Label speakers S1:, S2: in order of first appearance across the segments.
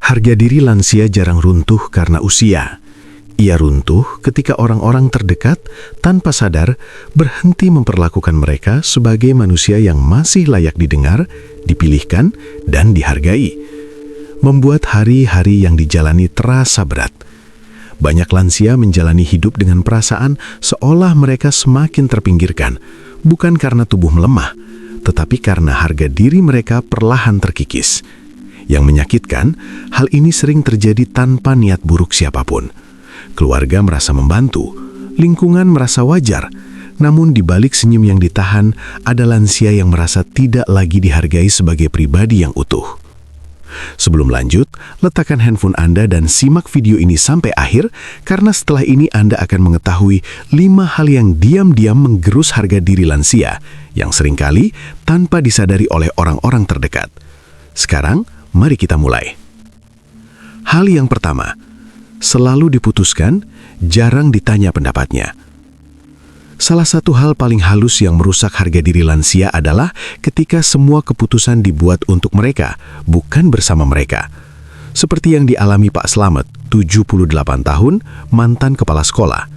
S1: Harga diri lansia jarang runtuh karena usia. Ia runtuh ketika orang-orang terdekat tanpa sadar berhenti memperlakukan mereka sebagai manusia yang masih layak didengar, dipilihkan, dan dihargai. Membuat hari-hari yang dijalani terasa berat. Banyak lansia menjalani hidup dengan perasaan seolah mereka semakin terpinggirkan, bukan karena tubuh melemah, tetapi karena harga diri mereka perlahan terkikis. Yang menyakitkan, hal ini sering terjadi tanpa niat buruk siapapun. Keluarga merasa membantu, lingkungan merasa wajar, namun di balik senyum yang ditahan, ada lansia yang merasa tidak lagi dihargai sebagai pribadi yang utuh. Sebelum lanjut, letakkan handphone Anda dan simak video ini sampai akhir, karena setelah ini Anda akan mengetahui 5 hal yang diam-diam menggerus harga diri lansia, yang seringkali tanpa disadari oleh orang-orang terdekat. Sekarang, mari kita mulai. Hal yang pertama, selalu diputuskan, jarang ditanya pendapatnya. Salah satu hal paling halus yang merusak harga diri lansia adalah ketika semua keputusan dibuat untuk mereka, bukan bersama mereka. Seperti yang dialami Pak Slamet, 78 tahun, mantan kepala sekolah.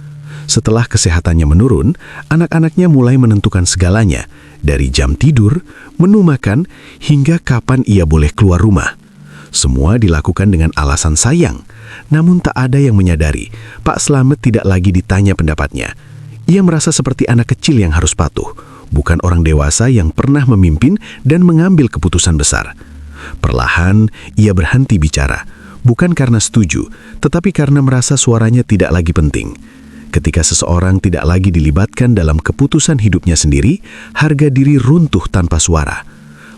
S1: Setelah kesehatannya menurun, anak-anaknya mulai menentukan segalanya, dari jam tidur, menu makan, hingga kapan ia boleh keluar rumah. Semua dilakukan dengan alasan sayang. Namun tak ada yang menyadari, Pak Slamet tidak lagi ditanya pendapatnya. Ia merasa seperti anak kecil yang harus patuh, bukan orang dewasa yang pernah memimpin dan mengambil keputusan besar. Perlahan, ia berhenti bicara, bukan karena setuju, tetapi karena merasa suaranya tidak lagi penting. Ketika seseorang tidak lagi dilibatkan dalam keputusan hidupnya sendiri, harga diri runtuh tanpa suara.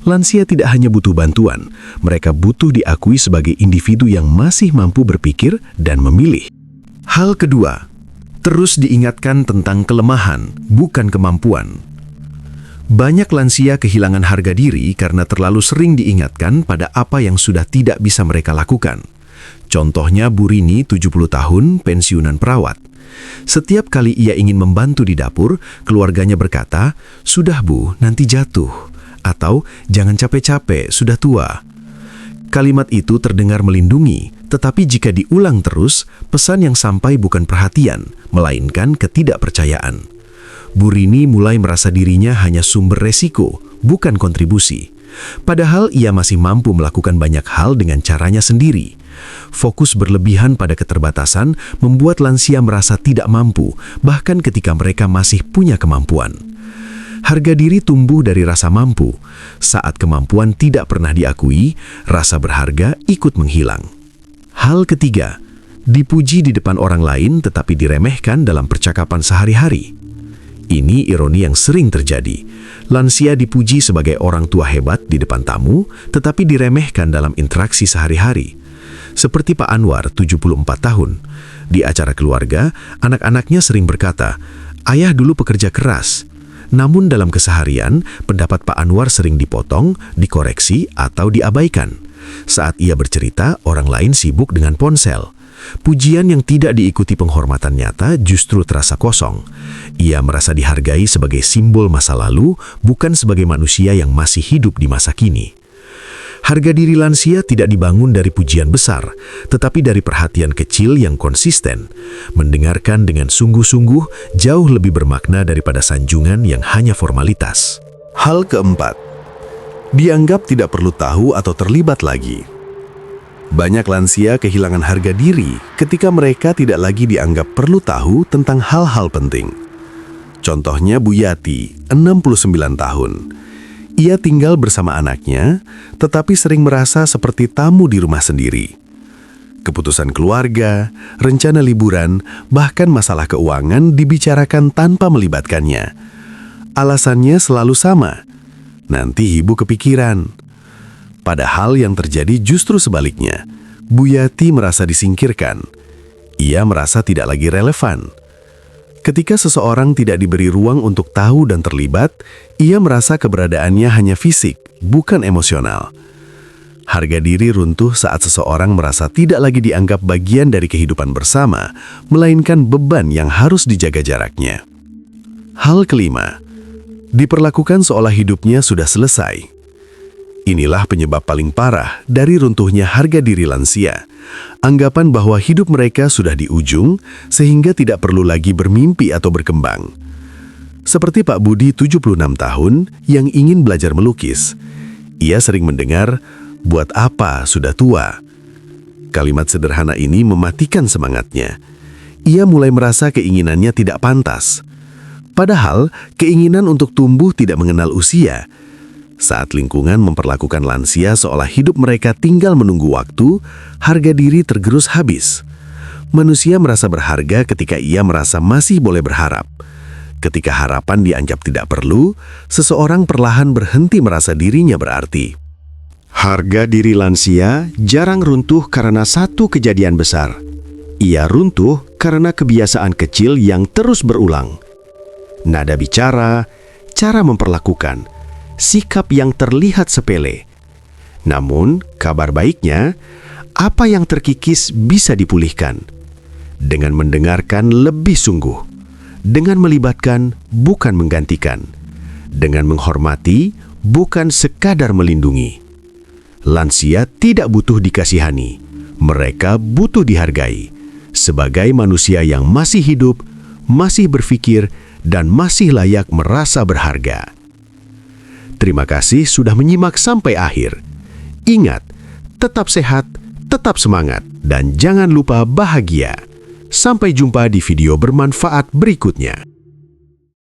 S1: Lansia tidak hanya butuh bantuan, mereka butuh diakui sebagai individu yang masih mampu berpikir dan memilih. Hal kedua, terus diingatkan tentang kelemahan, bukan kemampuan. Banyak lansia kehilangan harga diri karena terlalu sering diingatkan pada apa yang sudah tidak bisa mereka lakukan. Contohnya Bu Rini, 70 tahun, pensiunan perawat. Setiap kali ia ingin membantu di dapur, keluarganya berkata, "Sudah Bu, nanti jatuh." Atau, "Jangan capek-capek, sudah tua." Kalimat itu terdengar melindungi, tetapi jika diulang terus, pesan yang sampai bukan perhatian, melainkan ketidakpercayaan. Bu Rini mulai merasa dirinya hanya sumber resiko, bukan kontribusi. Padahal ia masih mampu melakukan banyak hal dengan caranya sendiri. Fokus berlebihan pada keterbatasan membuat lansia merasa tidak mampu, bahkan ketika mereka masih punya kemampuan. Harga diri tumbuh dari rasa mampu. Saat kemampuan tidak pernah diakui, rasa berharga ikut menghilang. Hal ketiga, dipuji di depan orang lain tetapi diremehkan dalam percakapan sehari-hari. Ini ironi yang sering terjadi. Lansia dipuji sebagai orang tua hebat di depan tamu, tetapi diremehkan dalam interaksi sehari-hari. Seperti Pak Anwar, 74 tahun. Di acara keluarga, anak-anaknya sering berkata, "Ayah dulu pekerja keras." Namun dalam keseharian, pendapat Pak Anwar sering dipotong, dikoreksi, atau diabaikan. Saat ia bercerita, orang lain sibuk dengan ponsel. Pujian yang tidak diikuti penghormatan nyata justru terasa kosong. Ia merasa dihargai sebagai simbol masa lalu, bukan sebagai manusia yang masih hidup di masa kini. Harga diri lansia tidak dibangun dari pujian besar, tetapi dari perhatian kecil yang konsisten. Mendengarkan dengan sungguh-sungguh jauh lebih bermakna daripada sanjungan yang hanya formalitas. Hal keempat, dianggap tidak perlu tahu atau terlibat lagi. Banyak lansia kehilangan harga diri ketika mereka tidak lagi dianggap perlu tahu tentang hal-hal penting. Contohnya Bu Yati, 69 tahun. Ia tinggal bersama anaknya, tetapi sering merasa seperti tamu di rumah sendiri. Keputusan keluarga, rencana liburan, bahkan masalah keuangan dibicarakan tanpa melibatkannya. Alasannya selalu sama, nanti ibu kepikiran. Padahal yang terjadi justru sebaliknya. Bu Yati merasa disingkirkan. Ia merasa tidak lagi relevan. Ketika seseorang tidak diberi ruang untuk tahu dan terlibat, ia merasa keberadaannya hanya fisik, bukan emosional. Harga diri runtuh saat seseorang merasa tidak lagi dianggap bagian dari kehidupan bersama, melainkan beban yang harus dijaga jaraknya. Hal kelima, diperlakukan seolah hidupnya sudah selesai. Inilah penyebab paling parah dari runtuhnya harga diri lansia. Anggapan bahwa hidup mereka sudah di ujung sehingga tidak perlu lagi bermimpi atau berkembang. Seperti Pak Budi 76 tahun yang ingin belajar melukis. Ia sering mendengar, "Buat apa sudah tua?" Kalimat sederhana ini mematikan semangatnya. Ia mulai merasa keinginannya tidak pantas. Padahal keinginan untuk tumbuh tidak mengenal usia. Saat lingkungan memperlakukan lansia seolah hidup mereka tinggal menunggu waktu, harga diri tergerus habis. Manusia merasa berharga ketika ia merasa masih boleh berharap. Ketika harapan dianggap tidak perlu, seseorang perlahan berhenti merasa dirinya berarti.
S2: Harga diri lansia jarang runtuh karena satu kejadian besar. Ia runtuh karena kebiasaan kecil yang terus berulang. Nada bicara, cara memperlakukan, sikap yang terlihat sepele. Namun, kabar baiknya, apa yang terkikis bisa dipulihkan. Dengan mendengarkan lebih sungguh. Dengan melibatkan, bukan menggantikan. Dengan menghormati, bukan sekadar melindungi. Lansia tidak butuh dikasihani. Mereka butuh dihargai. Sebagai manusia yang masih hidup, masih berpikir, dan masih layak merasa berharga. Terima kasih sudah menyimak sampai akhir. Ingat, tetap sehat, tetap semangat, dan jangan lupa bahagia. Sampai jumpa di video bermanfaat berikutnya.